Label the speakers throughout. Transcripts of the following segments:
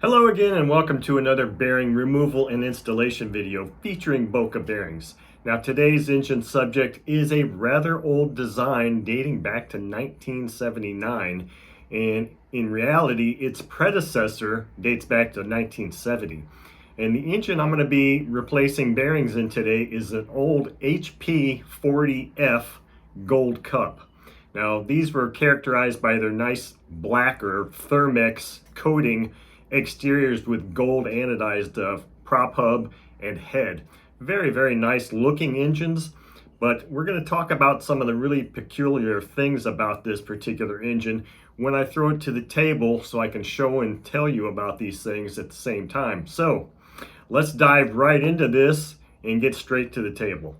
Speaker 1: Hello again and welcome to another bearing removal and installation video featuring Boca bearings. Now today's engine subject is a rather old design dating back to 1979, and in reality its predecessor dates back to 1970. And the engine I'm going to be replacing bearings in today is an old HP 40F Gold Cup. Now these were characterized by their nice black or Thermix coating exteriors with gold anodized prop hub and head. Very nice looking engines, but we're going to talk about some of the really peculiar things about this particular engine when I throw it to the table so I can show and tell you about these things at the same time. So let's dive right into this and get straight to the table.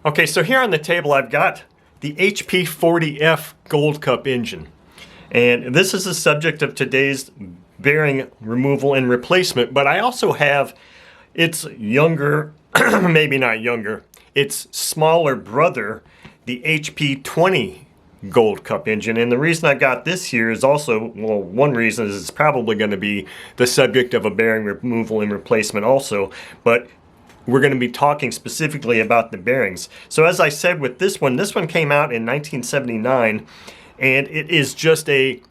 Speaker 1: Okay, so here on the table I've got the HP 40F Gold Cup engine, and this is the subject of today's bearing removal and replacement, but I also have its younger, maybe not younger, its smaller brother, the HP 20 Gold Cup engine. And the reason I got this here is also, well, one reason is it's probably going to be the subject of a bearing removal and replacement also, but we're going to be talking specifically about the bearings. So as I said with this one came out in 1979, and it is just a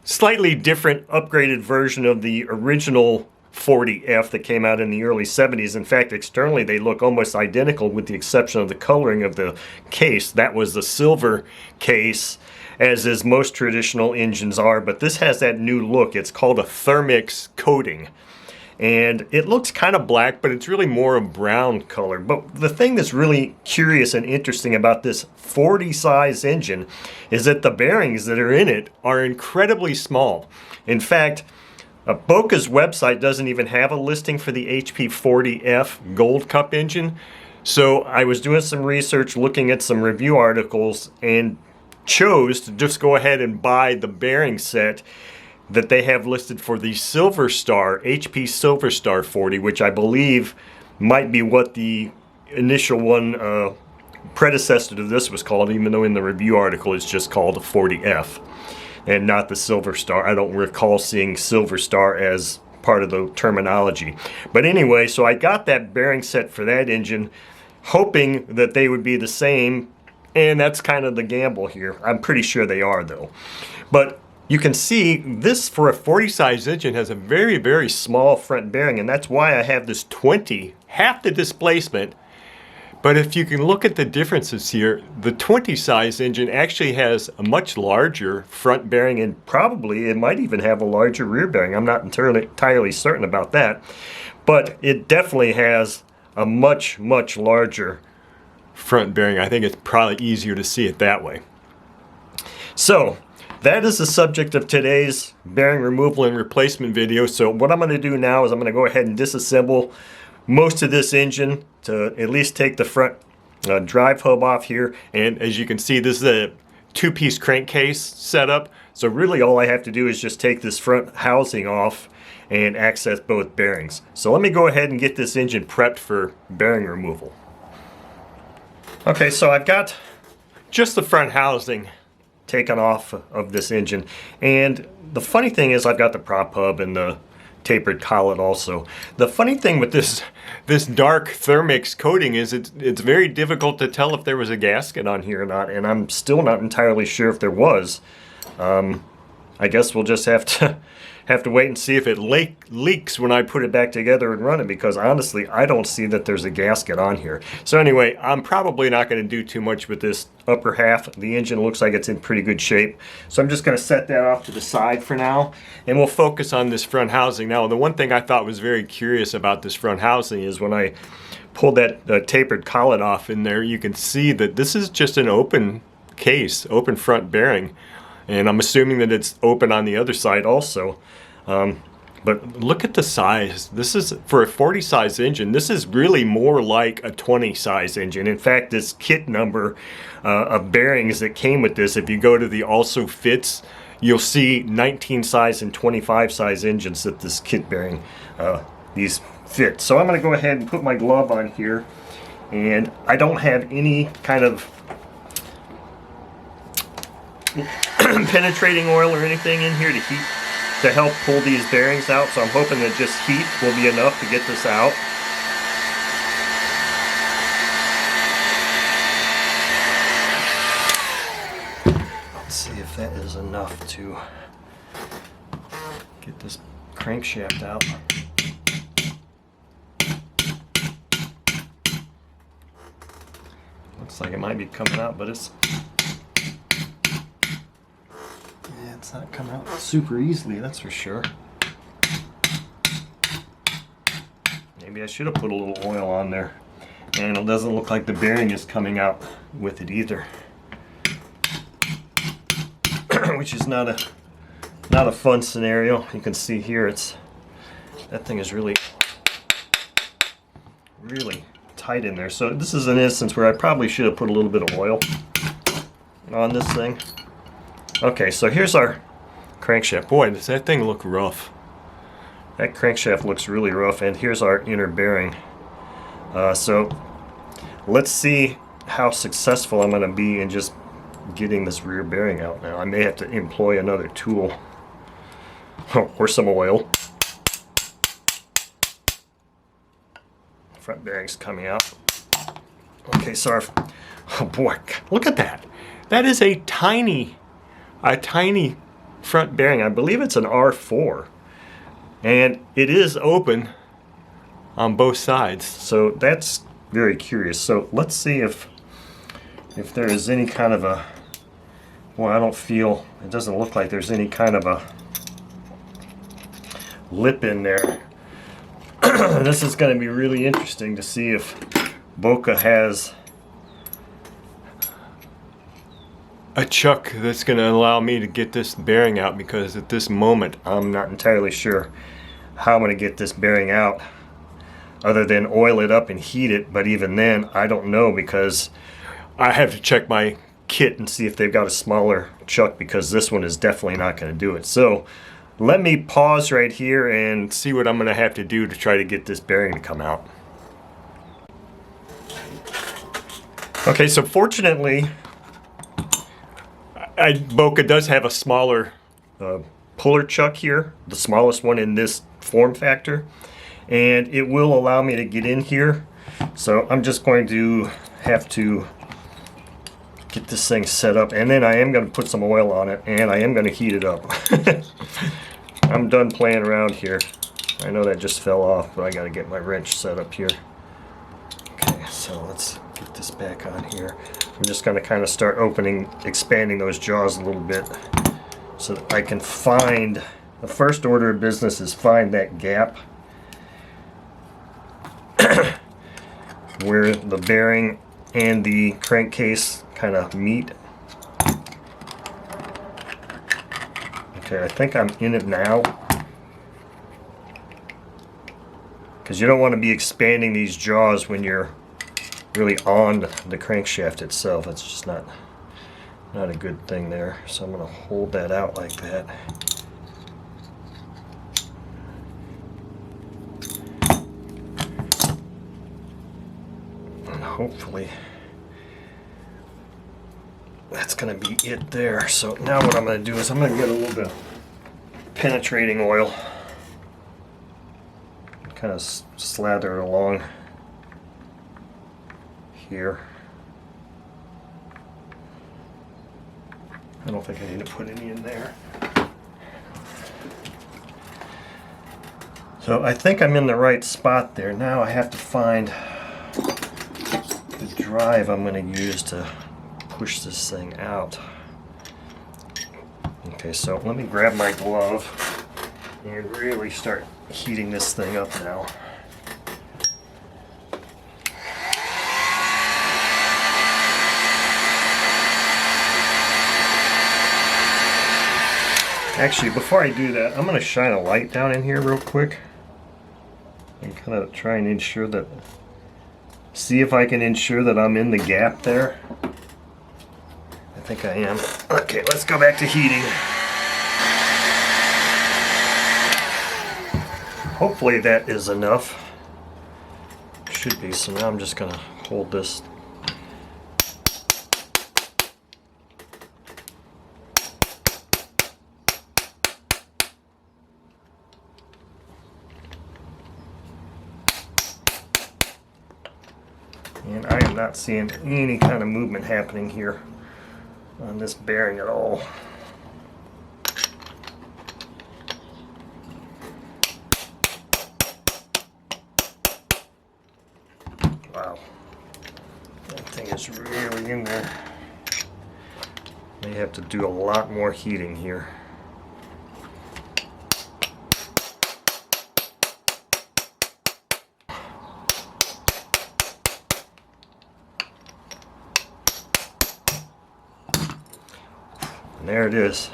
Speaker 1: slightly different upgraded version of the original 40F that came out in the early 70s. In fact, externally they look almost identical with the exception of the coloring of the case. That was the silver case, as is most traditional engines are, but this has that new look. It's called a Thermix coating. And it looks kind of black, but it's really more a brown color. But the thing that's really curious and interesting about this 40 size engine is that the bearings that are in it are incredibly small. In fact, Boca's website doesn't even have a listing for the HP 40F Gold Cup engine. So I was doing some research, looking at some review articles, and chose to just go ahead and buy the bearing set that they have listed for the Silver Star, HP Silver Star 40, which I believe might be what the initial one predecessor to this was called, even though in the review article it's just called a 40F and not the Silver Star. I don't recall seeing Silver Star as part of the terminology. But anyway, so I got that bearing set for that engine, hoping that they would be the same, and that's kind of the gamble here. I'm pretty sure they are, though. But you can see this, for a 40 size engine, has a very small front bearing, and that's why I have this 20, half the displacement. But if you can look at the differences here, the 20 size engine actually has a much larger front bearing, and probably it might even have a larger rear bearing. I'm not entirely certain about that, but it definitely has a much larger front bearing. I think it's probably easier to see it that way. So that is the subject of today's bearing removal and replacement video. So what I'm going to do now is I'm going to go ahead and disassemble most of this engine to at least take the front drive hub off here. And as you can see, this is a two-piece crankcase setup. So really all I have to do is just take this front housing off and access both bearings. So let me go ahead and get this engine prepped for bearing removal. Okay, so I've got just the front housing taken off of this engine, and the funny thing is I've got the prop hub and the tapered collet also. The funny thing with this dark Thermix coating is it's very difficult to tell if there was a gasket on here or not, and I'm still not entirely sure if there was. I guess we'll just have to wait and see if it leaks when I put it back together and run it, because honestly I don't see that there's a gasket on here. So anyway, I'm probably not going to do too much with this upper half. The engine looks like it's in pretty good shape, so I'm just going to set that off to the side for now, and we'll focus on this front housing. Now, the one thing I thought was very curious about this front housing is when I pulled that tapered collet off in there, you can see that this is just an open case, open front bearing. And I'm assuming that it's open on the other side also. But look at the size. This is, for a 40 size engine, this is really more like a 20 size engine. In fact, this kit number of bearings that came with this, if you go to the also fits, you'll see 19 size and 25 size engines that this kit bearing, these fit. So I'm going to go ahead and put my glove on here. And I don't have any kind of penetrating oil or anything in here to heat to help pull these bearings out, so I'm hoping that just heat will be enough to get this out. Let's see if that is enough to get this crankshaft out. Looks like it might be coming out, but it's not coming out super easily, that's for sure. Maybe I should have put a little oil on there. And it doesn't look like the bearing is coming out with it either. Which is not a fun scenario. You can see here that thing is really tight in there. So this is an instance where I probably should have put a little bit of oil on this thing. Okay, so here's our crankshaft. Boy, does that thing look rough. That crankshaft looks really rough, and here's our inner bearing. So let's see how successful I'm going to be in just getting this rear bearing out now. I may have to employ another tool. Or some oil. Front bearing's coming out. Okay, so oh boy, look at that. That is a tiny front bearing. I believe it's an R4. And it is open on both sides. So that's very curious. So let's see if there is any kind of a, well, I don't feel, it doesn't look like there's any kind of a lip in there. This is going to be really interesting to see if Boca has a chuck that's going to allow me to get this bearing out, because at this moment I'm not entirely sure how I'm going to get this bearing out other than oil it up and heat it. But even then, I don't know, because I have to check my kit and see if they've got a smaller chuck, because this one is definitely not going to do it. So let me pause right here and see what I'm going to have to do to try to get this bearing to come out. Okay, so fortunately, Boca does have a smaller puller chuck here, the smallest one in this form factor, and it will allow me to get in here. So I'm just going to have to get this thing set up, and then I am going to put some oil on it, and I am going to heat it up. I'm done playing around here. I know that just fell off, but I got to get my wrench set up here. Okay, so let's get this back on here. I'm just going to kind of start expanding those jaws a little bit so that I can find, the first order of business is find that gap where the bearing and the crankcase kind of meet. Okay, I think I'm in it now, because you don't want to be expanding these jaws when you're really on the crankshaft itself. It's just not a good thing there. So I'm going to hold that out like that. And hopefully that's going to be it there. So now what I'm going to do is I'm going to get a little bit of penetrating oil, kind of slather it along here. I don't think I need to put any in there. So I think I'm in the right spot there. Now I have to find the drive I'm going to use to push this thing out. Okay, so let me grab my glove and really start heating this thing up now. Actually, before I do that, I'm going to shine a light down in here real quick and kind of try and ensure that, see if I can ensure that I'm in the gap there. I think I am. Okay, let's go back to heating. Hopefully that is enough. Should be. So now I'm just going to hold this. not seeing any kind of movement happening here on this bearing at all. Wow, that thing is really in there. May have to do a lot more heating here. And there it is.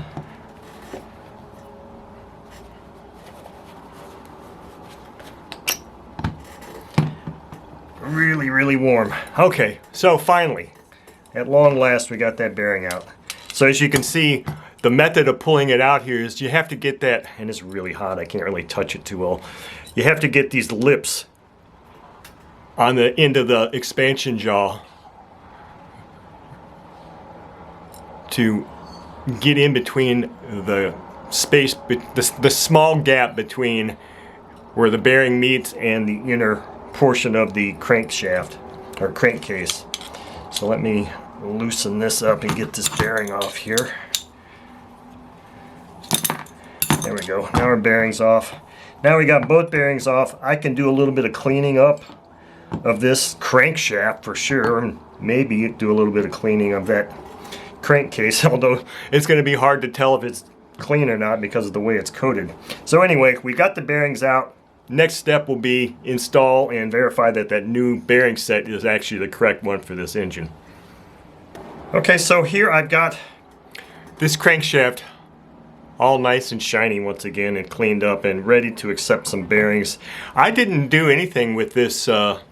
Speaker 1: Really, really warm. Okay, so finally, at long last, we got that bearing out. So as you can see, the method of pulling it out here is you have to get that, and it's really hot, I can't really touch it too well. You have to get these lips on the end of the expansion jaw to get in between the space, the small gap between where the bearing meets and the inner portion of the crankshaft or crankcase. So let me loosen this up and get this bearing off here. There we go. Now our bearing's off. Now we got both bearings off. I can do a little bit of cleaning up of this crankshaft for sure, and maybe do a little bit of cleaning of that crankcase, although it's going to be hard to tell if it's clean or not because of the way it's coated. So anyway, we got the bearings out. Next step will be install and verify that that new bearing set is actually the correct one for this engine. Okay, so here I've got this crankshaft all nice and shiny once again and cleaned up and ready to accept some bearings. I didn't do anything with this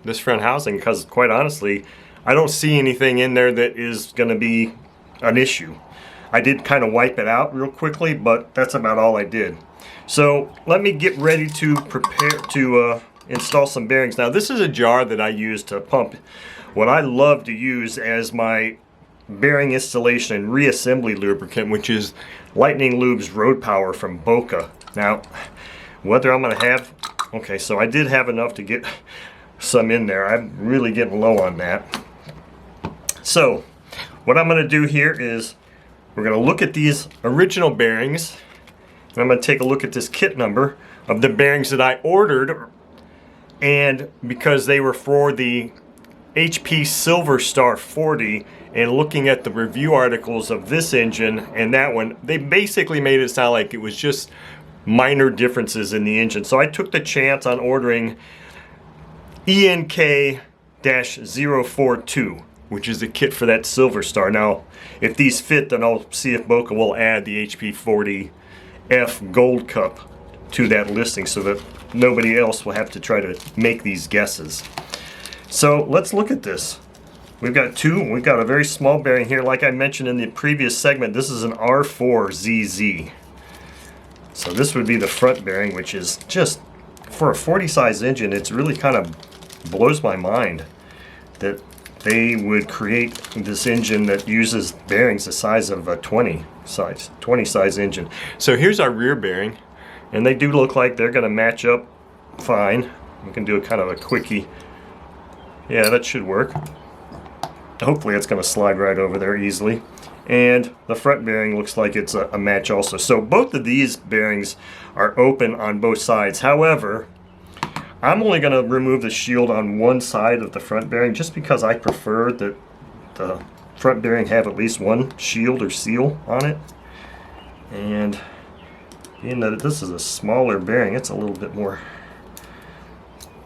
Speaker 1: this front housing because quite honestly I don't see anything in there that is going to be an issue. I did kind of wipe it out real quickly, but that's about all I did. So let me get ready to prepare to install some bearings. Now this is a jar that I use to pump what I love to use as my bearing installation and reassembly lubricant, which is Lightning Lube's Road Power from Boca. Now whether I'm going to have, okay, so I did have enough to get some in there. I'm really getting low on that. So what I'm going to do here is we're going to look at these original bearings, and I'm going to take a look at this kit number of the bearings that I ordered, and because they were for the HP Silver Star 40, and looking at the review articles of this engine and that one, they basically made it sound like it was just minor differences in the engine. So I took the chance on ordering ENK-042, which is the kit for that Silver Star. Now, if these fit, then I'll see if Boca will add the HP 40F Gold Cup to that listing so that nobody else will have to try to make these guesses. So let's look at this. We've got a very small bearing here. Like I mentioned in the previous segment, this is an R4ZZ. So this would be the front bearing, which is just, for a 40 size engine, it's really kind of blows my mind that they would create this engine that uses bearings the size of a 20 size engine. So here's our rear bearing, and they do look like they're going to match up fine. We can do a kind of a quickie. Yeah, that should work. Hopefully it's going to slide right over there easily. And the front bearing looks like it's a match also. So both of these bearings are open on both sides. However, I'm only going to remove the shield on one side of the front bearing just because I prefer that the front bearing have at least one shield or seal on it. And being that this is a smaller bearing, it's a little bit more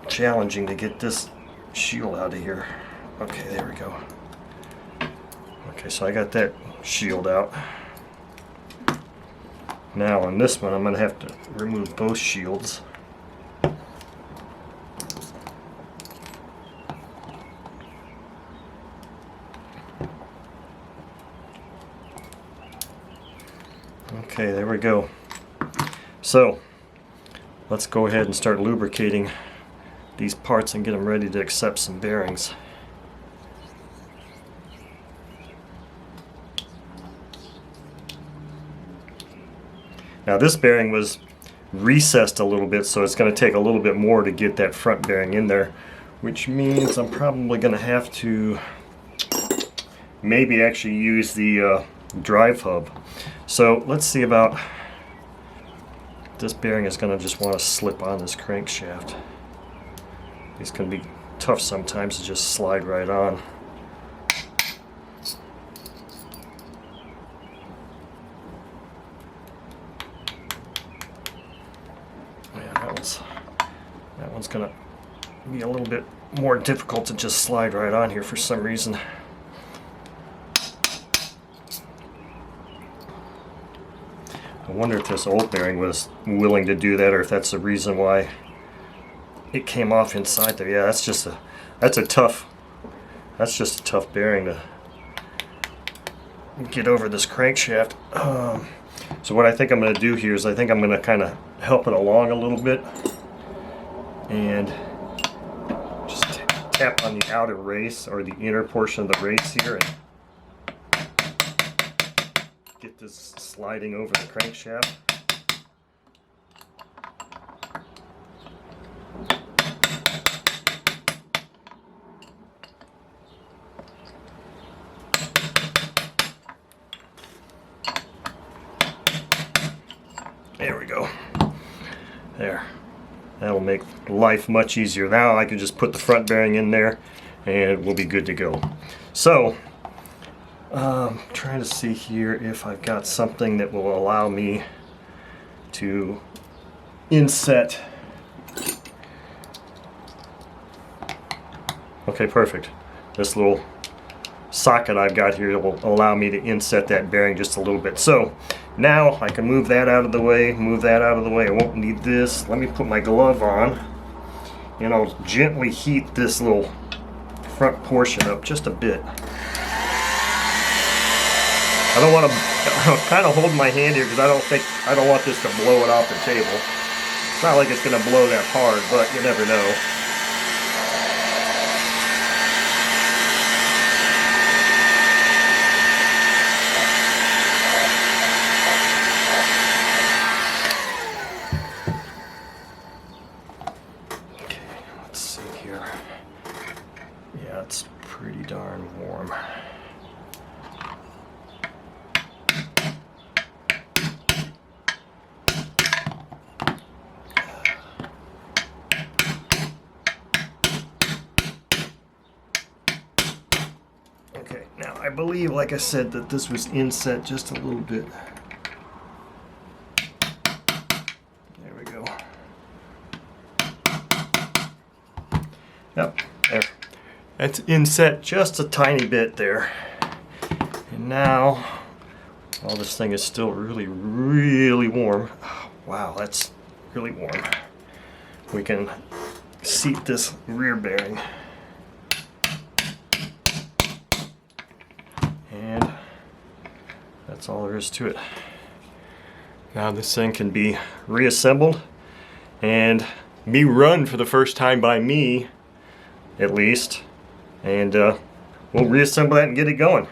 Speaker 1: challenging to get this shield out of here. Okay, there we go. Okay, so I got that shield out. Now on this one, I'm going to have to remove both shields. Okay, there we go. So let's go ahead and start lubricating these parts and get them ready to accept some bearings. Now this bearing was recessed a little bit, so it's going to take a little bit more to get that front bearing in there which means I'm probably going to have to maybe actually use the drive hub. So let's see about, this bearing is going to just want to slip on this crankshaft. It's going to be tough sometimes to just slide right on. Yeah, that one's going to be a little bit more difficult to just slide right on here for some reason. I wonder if this old bearing was willing to do that, or if that's the reason why it came off inside there. Yeah, that's just a tough bearing to get over this crankshaft. So what I think I'm going to do here is I think I'm going to kind of help it along a little bit and just tap on the outer race, or the inner portion of the race here, and get this sliding over the crankshaft. There we go. There. That'll make life much easier. Now I can just put the front bearing in there and we'll be good to go. So, trying to see here if I've got something that will allow me to inset. Okay, perfect. This little socket I've got here will allow me to inset that bearing just a little bit. So now I can move that out of the way, move that out of the way. I won't need this. Let me put my glove on and I'll gently heat this little front portion up just a bit. I don't want to, I'm kind of holding my hand here because I don't want this to blow it off the table. It's not like it's going to blow that hard, but you never know. Okay, let's see here. Yeah, it's pretty darn warm. Okay, now I believe, like I said, that this was inset just a little bit. There we go. Yep, there. That's inset just a tiny bit there. And now, oh, this thing is still really, really warm. Oh, wow, that's really warm. We can seat this rear bearing. And that's all there is to it. Now this thing can be reassembled and be run for the first time by me, at least. And we'll reassemble that and get it going.